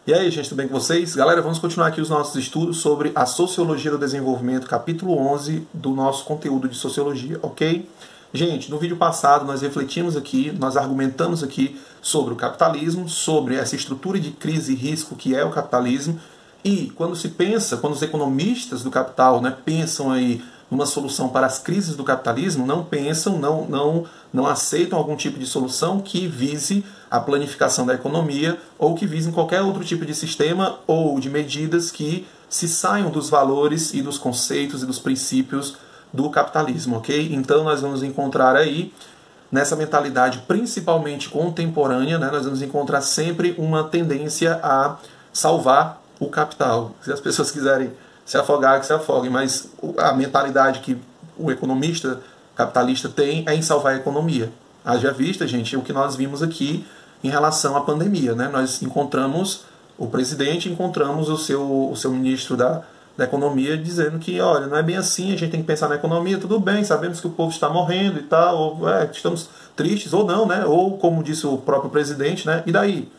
E aí, gente, tudo bem com vocês? Galera, vamos continuar aqui os nossos estudos sobre a Sociologia do Desenvolvimento, capítulo 11 do nosso conteúdo de Sociologia, ok? Gente, no vídeo passado nós refletimos aqui, nós argumentamos aqui sobre o capitalismo, sobre essa estrutura de crise e risco que é o capitalismo, e quando se pensa, quando os economistas do capital, né, pensam aí numa solução para as crises do capitalismo, não pensam, não aceitam algum tipo de solução que vise a planificação da economia ou que vise qualquer outro tipo de sistema ou de medidas que se saiam dos valores e dos conceitos e dos princípios do capitalismo, ok? Então nós vamos encontrar aí, nessa mentalidade principalmente contemporânea, né, nós vamos encontrar sempre uma tendência a salvar o capital. Se as pessoas quiserem se afogar, que se afoguem, mas a mentalidade que o economista capitalista tem é em salvar a economia. Haja vista, gente, o que nós vimos aqui em relação à pandemia, né? Nós encontramos o presidente, encontramos o seu ministro da Economia dizendo que, olha, não é bem assim, a gente tem que pensar na economia, tudo bem, sabemos que o povo está morrendo e tal, ou, estamos tristes, ou não, né? Ou, como disse o próprio presidente, né? E daí?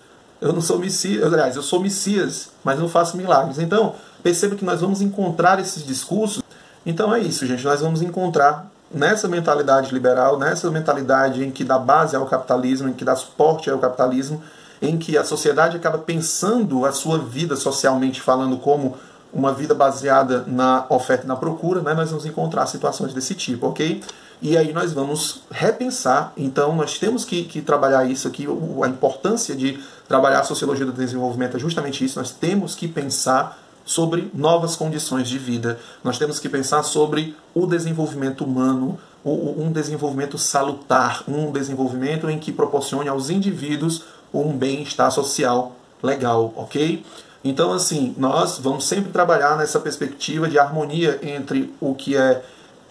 Eu não sou Messias, aliás, eu sou Messias, mas não faço milagres. Então, perceba que nós vamos encontrar esses discursos. Então é isso, gente, nós vamos encontrar nessa mentalidade liberal, nessa mentalidade em que dá base ao capitalismo, em que dá suporte ao capitalismo, em que a sociedade acaba pensando a sua vida socialmente falando como uma vida baseada na oferta e na procura, né? Nós vamos encontrar situações desse tipo, ok? E aí nós vamos repensar, então nós temos que trabalhar isso aqui, a importância de trabalhar a sociologia do desenvolvimento é justamente isso, nós temos que pensar sobre novas condições de vida, nós temos que pensar sobre o desenvolvimento humano, um desenvolvimento salutar, um desenvolvimento em que proporcione aos indivíduos um bem-estar social legal, ok? Então, assim, nós vamos sempre trabalhar nessa perspectiva de harmonia entre o que é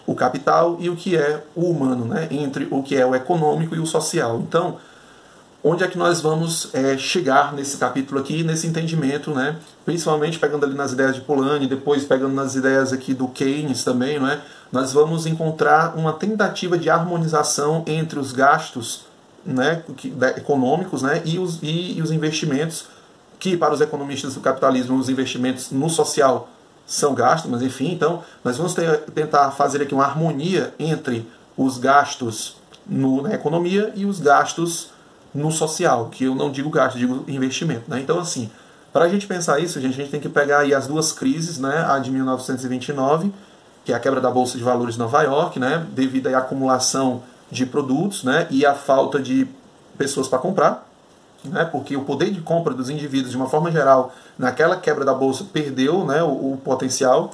o capital e o que é o humano, né? Entre o que é o econômico e o social. Então, onde é que nós vamos chegar nesse capítulo aqui, nesse entendimento, né? Principalmente pegando ali nas ideias de Polanyi, depois pegando nas ideias aqui do Keynes também, né? Nós vamos encontrar uma tentativa de harmonização entre os gastos, né, econômicos, né, e os investimentos, que para os economistas do capitalismo os investimentos no social são gastos, mas enfim, então nós vamos tentar fazer aqui uma harmonia entre os gastos na economia e os gastos no social, que eu não digo gasto, digo investimento, né? Então, assim, para a gente pensar isso, a gente tem que pegar aí as duas crises, né? A de 1929, que é a quebra da Bolsa de Valores de Nova York, né? Devido à acumulação de produtos, né? E à falta de pessoas para comprar, né? Porque o poder de compra dos indivíduos, de uma forma geral, naquela quebra da Bolsa, perdeu, né? o potencial.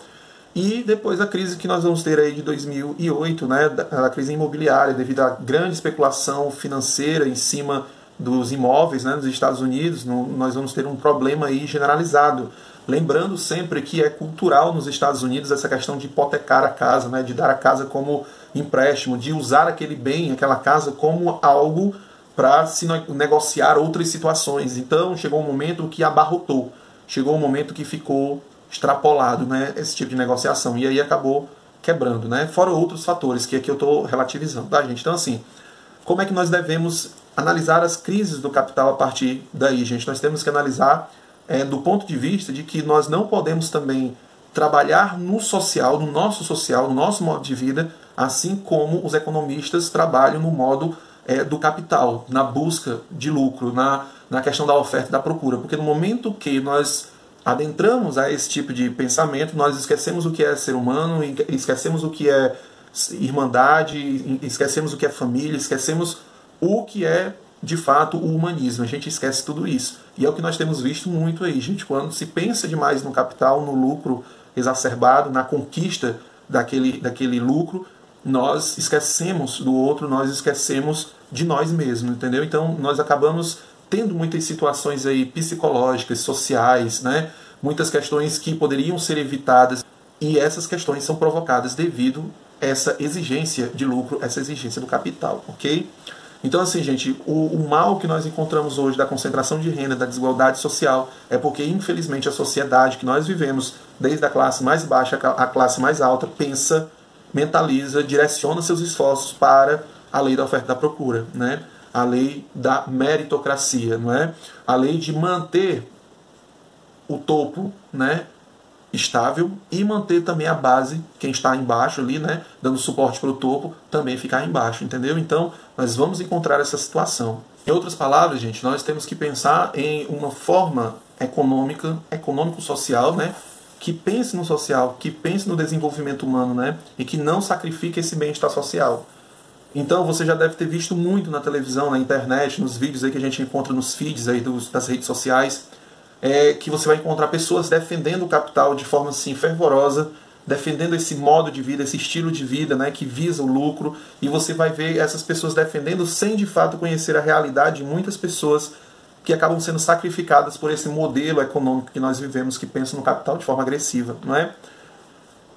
E depois a crise que nós vamos ter aí de 2008, né, a crise imobiliária, devido à grande especulação financeira em cima dos imóveis, né, nos Estados Unidos, nós vamos ter um problema aí generalizado. Lembrando sempre que é cultural nos Estados Unidos essa questão de hipotecar a casa, né, de dar a casa como empréstimo, de usar aquele bem, aquela casa como algo para se negociar outras situações. Então chegou um momento que abarrotou, chegou um momento que ficou extrapolado, né, esse tipo de negociação, e aí acabou quebrando, né, fora outros fatores que aqui eu estou relativizando, tá, gente? Então, assim, como é que nós devemos analisar as crises do capital a partir daí, gente? Nós temos que analisar do ponto de vista de que nós não podemos também trabalhar no social, no nosso modo de vida, assim como os economistas trabalham no modo do capital, na busca de lucro, na questão da oferta e da procura, porque no momento que nós adentramos a esse tipo de pensamento, nós esquecemos o que é ser humano, esquecemos o que é irmandade, esquecemos o que é família, esquecemos o que é, de fato, o humanismo. A gente esquece tudo isso. E é o que nós temos visto muito aí, gente. Quando se pensa demais no capital, no lucro exacerbado, na conquista daquele lucro, nós esquecemos do outro, nós esquecemos de nós mesmos, entendeu? Então, nós acabamos tendo muitas situações aí psicológicas, sociais, né? Muitas questões que poderiam ser evitadas, e essas questões são provocadas devido a essa exigência de lucro, essa exigência do capital, ok? Então, assim, gente, o mal que nós encontramos hoje da concentração de renda, da desigualdade social, é porque, infelizmente, a sociedade que nós vivemos, desde a classe mais baixa à classe mais alta, pensa mentaliza, direciona seus esforços para a lei da oferta e da procura, né? A lei da meritocracia, não é? A lei de manter o topo, né, estável e manter também a base, quem está embaixo ali, né, dando suporte para o topo, também ficar embaixo, entendeu? Então, nós vamos encontrar essa situação. Em outras palavras, gente, nós temos que pensar em uma forma econômica, econômico-social, né, que pense no social, que pense no desenvolvimento humano, né, e que não sacrifique esse bem-estar social. Então você já deve ter visto muito na televisão, na internet, nos vídeos aí que a gente encontra nos feeds aí das redes sociais, que você vai encontrar pessoas defendendo o capital de forma assim fervorosa, defendendo esse modo de vida, esse estilo de vida, né, que visa o lucro, e você vai ver essas pessoas defendendo sem de fato conhecer a realidade de muitas pessoas que acabam sendo sacrificadas por esse modelo econômico que nós vivemos, que pensa no capital de forma agressiva, não é?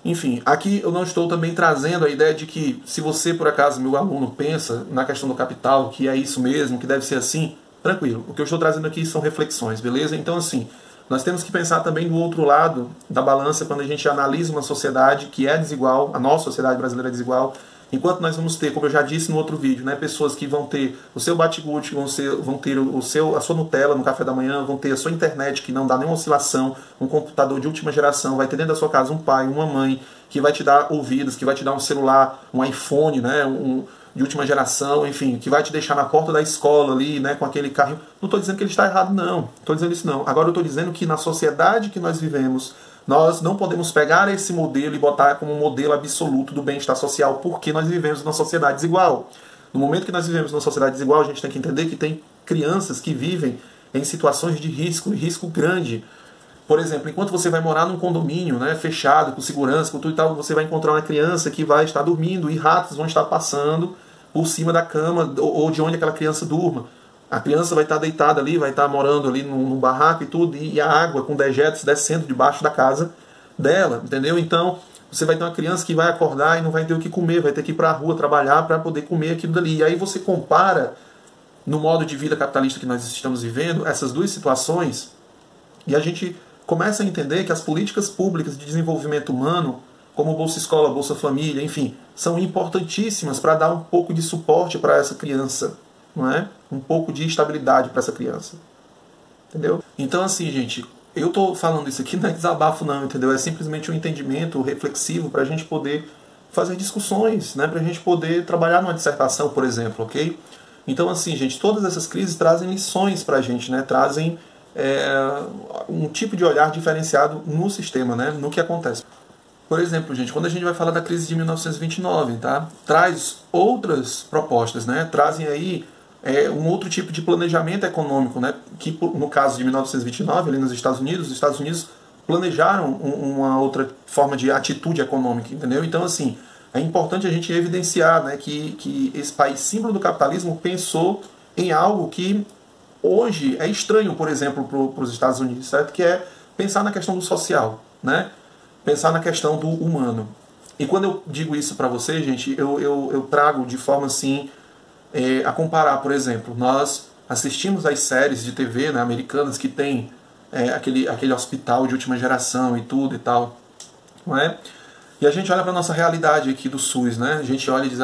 Enfim, aqui eu não estou também trazendo a ideia de que, se você, por acaso, meu aluno, pensa na questão do capital, que é isso mesmo, que deve ser assim, tranquilo. O que eu estou trazendo aqui são reflexões, beleza? Então, assim, nós temos que pensar também do outro lado da balança quando a gente analisa uma sociedade que é desigual, a nossa sociedade brasileira é desigual, enquanto nós vamos ter, como eu já disse no outro vídeo, né, pessoas que vão ter o seu bate-gude, vão ter a sua Nutella no café da manhã, vão ter a sua internet que não dá nenhuma oscilação, um computador de última geração, vai ter dentro da sua casa um pai, uma mãe, que vai te dar ouvidos, que vai te dar um celular, um iPhone, né, de última geração, enfim, que vai te deixar na porta da escola ali, né, com aquele carrinho. Não estou dizendo que ele está errado, não. Não estou dizendo isso, não. Agora eu estou dizendo que na sociedade que nós vivemos, nós não podemos pegar esse modelo e botar como um modelo absoluto do bem-estar social, porque nós vivemos numa sociedade desigual. No momento que nós vivemos numa sociedade desigual, a gente tem que entender que tem crianças que vivem em situações de risco, risco grande. Por exemplo, enquanto você vai morar num condomínio, né, fechado, com segurança, com tudo e tal, você vai encontrar uma criança que vai estar dormindo e ratos vão estar passando por cima da cama ou de onde aquela criança durma. A criança vai estar deitada ali, vai estar morando ali num barraco e tudo, e a água com dejetos descendo debaixo da casa dela, entendeu? Então, você vai ter uma criança que vai acordar e não vai ter o que comer, vai ter que ir para a rua trabalhar para poder comer aquilo dali. E aí você compara, no modo de vida capitalista que nós estamos vivendo, essas duas situações, e a gente começa a entender que as políticas públicas de desenvolvimento humano, como Bolsa Escola, Bolsa Família, enfim, são importantíssimas para dar um pouco de suporte para essa criança, não é? Um pouco de estabilidade para essa criança. Entendeu? Então, assim, gente, eu estou falando isso aqui não é desabafo não, entendeu? É simplesmente um entendimento reflexivo para a gente poder fazer discussões, né? Para a gente poder trabalhar numa dissertação, por exemplo, ok? Então, assim, gente, todas essas crises trazem lições para a gente, né? Trazem um tipo de olhar diferenciado no sistema, né? No que acontece. Por exemplo, gente, quando a gente vai falar da crise de 1929, tá? Traz outras propostas, né? Trazem aí um outro tipo de planejamento econômico, né? Que no caso de 1929, ali nos Estados Unidos, os Estados Unidos planejaram uma outra forma de atitude econômica, entendeu? Então, assim, é importante a gente evidenciar, né, que esse país símbolo do capitalismo pensou em algo que hoje é estranho, por exemplo, para os Estados Unidos, certo? Que é pensar na questão do social, né? Pensar na questão do humano. E quando eu digo isso para você, gente, eu trago de forma assim, a comparar, por exemplo, nós assistimos às séries de TV, né, americanas que tem aquele hospital de última geração e tudo e tal, não é? E a gente olha para a nossa realidade aqui do SUS, né? A gente olha e diz,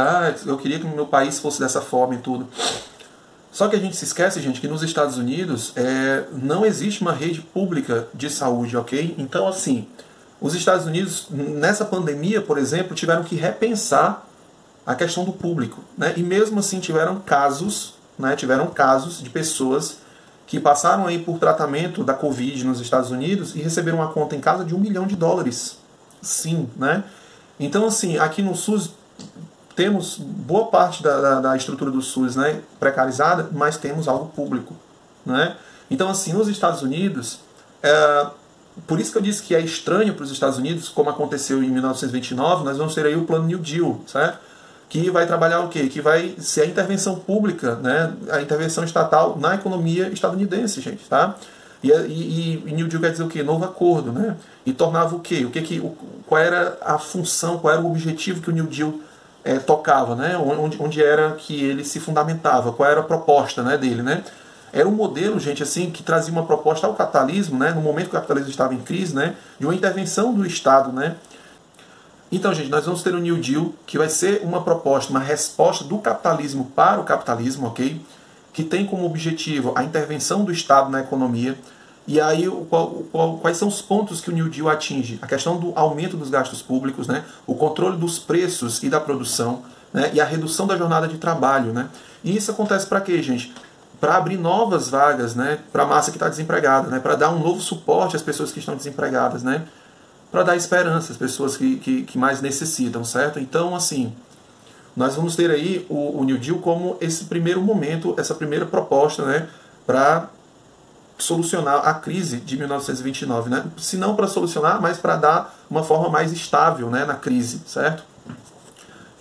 eu queria que o meu país fosse dessa forma e tudo. Só que a gente se esquece, gente, que nos Estados Unidos não existe uma rede pública de saúde, ok? Então, assim, os Estados Unidos, nessa pandemia, por exemplo, tiveram que repensar a questão do público, né? E mesmo assim tiveram casos, né? Tiveram casos de pessoas que passaram aí por tratamento da Covid nos Estados Unidos e receberam uma conta em casa de $1 milhão. Sim, né? Então, assim, aqui no SUS temos boa parte da estrutura do SUS, né, precarizada, mas temos algo público, né? Então, assim, nos Estados Unidos, por isso que eu disse que é estranho para os Estados Unidos, como aconteceu em 1929, nós vamos ter aí o plano New Deal, certo? Que vai trabalhar o quê? Que vai ser a intervenção pública, né, a intervenção estatal na economia estadunidense, gente, tá? E New Deal quer dizer o quê? Novo acordo, né? E tornava o quê? Qual era a função, qual era o objetivo que o New Deal tocava, né? Onde era que ele se fundamentava, qual era a proposta, né, dele, né? Era um modelo, gente, assim, que trazia uma proposta ao capitalismo, né, no momento que o capitalismo estava em crise, né, de uma intervenção do Estado, né? Então, gente, nós vamos ter o New Deal, que vai ser uma proposta, uma resposta do capitalismo para o capitalismo, ok? Que tem como objetivo a intervenção do Estado na economia. E aí, quais são os pontos que o New Deal atinge? A questão do aumento dos gastos públicos, né? O controle dos preços e da produção, né? E a redução da jornada de trabalho, né? E isso acontece para quê, gente? Para abrir novas vagas, né? Para a massa que está desempregada, né? Para dar um novo suporte às pessoas que estão desempregadas, né? Para dar esperança às pessoas que mais necessitam, certo? Então, assim, nós vamos ter aí o New Deal como esse primeiro momento, essa primeira proposta, né? Para solucionar a crise de 1929, né? Se não para solucionar, mas para dar uma forma mais estável, né, na crise, certo?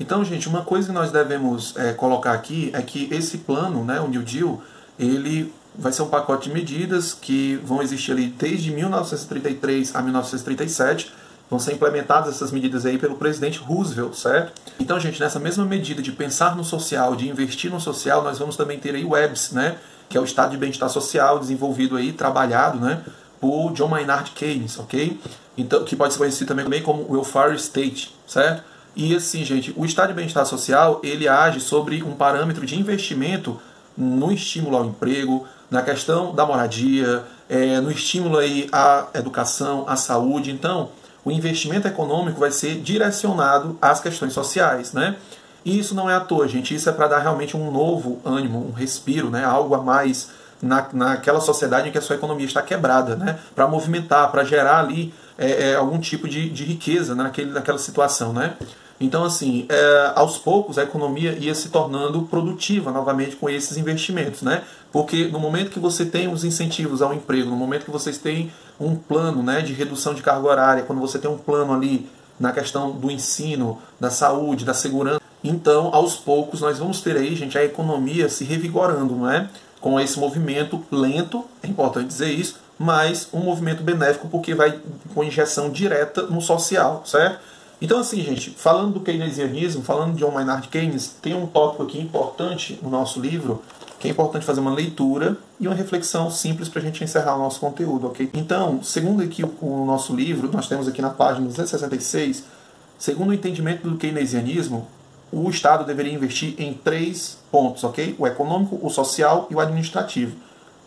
Então, gente, uma coisa que nós devemos colocar aqui é que esse plano, né, o New Deal, ele vai ser um pacote de medidas que vão existir ali desde 1933 a 1937, vão ser implementadas essas medidas aí pelo presidente Roosevelt, certo? Então, gente, nessa mesma medida de pensar no social, de investir no social, nós vamos também ter aí o EBS, né, que é o Estado de Bem-Estar Social, desenvolvido aí, trabalhado, né, por John Maynard Keynes, ok? Então, que pode ser conhecido também como Welfare State, certo? E assim, gente, o Estado de Bem-Estar Social, ele age sobre um parâmetro de investimento no estímulo ao emprego, na questão da moradia, no estímulo aí à educação, à saúde. Então, o investimento econômico vai ser direcionado às questões sociais, né? E isso não é à toa, gente. Isso é para dar realmente um novo ânimo, um respiro, né? Algo a mais naquela sociedade em que a sua economia está quebrada, né? Para movimentar, para gerar ali algum tipo de riqueza, né? Naquela situação, né? Então, assim, aos poucos a economia ia se tornando produtiva novamente com esses investimentos, né? Porque no momento que você tem os incentivos ao emprego, no momento que vocês têm um plano, né, de redução de carga horária, quando você tem um plano ali na questão do ensino, da saúde, da segurança, então, aos poucos, nós vamos ter aí, gente, a economia se revigorando, não é? Com esse movimento lento, é importante dizer isso, mas um movimento benéfico porque vai com injeção direta no social, certo? Então, assim, gente, falando do keynesianismo, falando de John Maynard Keynes, tem um tópico aqui importante no nosso livro, que é importante fazer uma leitura e uma reflexão simples para a gente encerrar o nosso conteúdo, ok? Então, segundo aqui o nosso livro, nós temos aqui na página 266, segundo o entendimento do keynesianismo, o Estado deveria investir em 3 pontos, ok? O econômico, o social e o administrativo.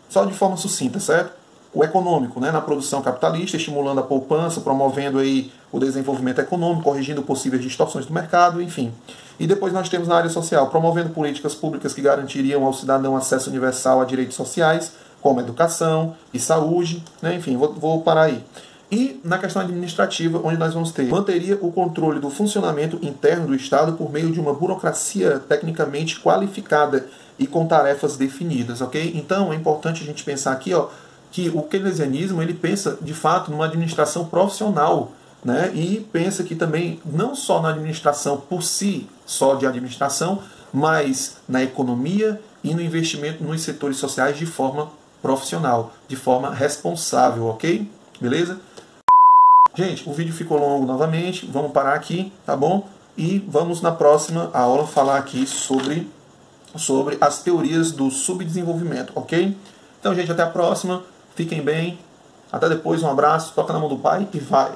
Só de forma sucinta, certo? O econômico, né, na produção capitalista, estimulando a poupança, promovendo aí o desenvolvimento econômico, corrigindo possíveis distorções do mercado, enfim. E depois nós temos na área social, promovendo políticas públicas que garantiriam ao cidadão acesso universal a direitos sociais, como educação e saúde, né? Enfim, vou parar aí. E na questão administrativa, onde nós vamos ter, manteria o controle do funcionamento interno do Estado por meio de uma burocracia tecnicamente qualificada e com tarefas definidas, ok? Então é importante a gente pensar aqui, ó, que o keynesianismo ele pensa de fato numa administração profissional, né? E pensa que também não só na administração por si, só de administração, mas na economia e no investimento nos setores sociais de forma profissional, de forma responsável, ok? Beleza? Gente, o vídeo ficou longo novamente, vamos parar aqui, tá bom? E vamos na próxima aula falar aqui sobre as teorias do subdesenvolvimento, ok? Então, gente, até a próxima, fiquem bem, até depois, um abraço, toca na mão do Pai e vai!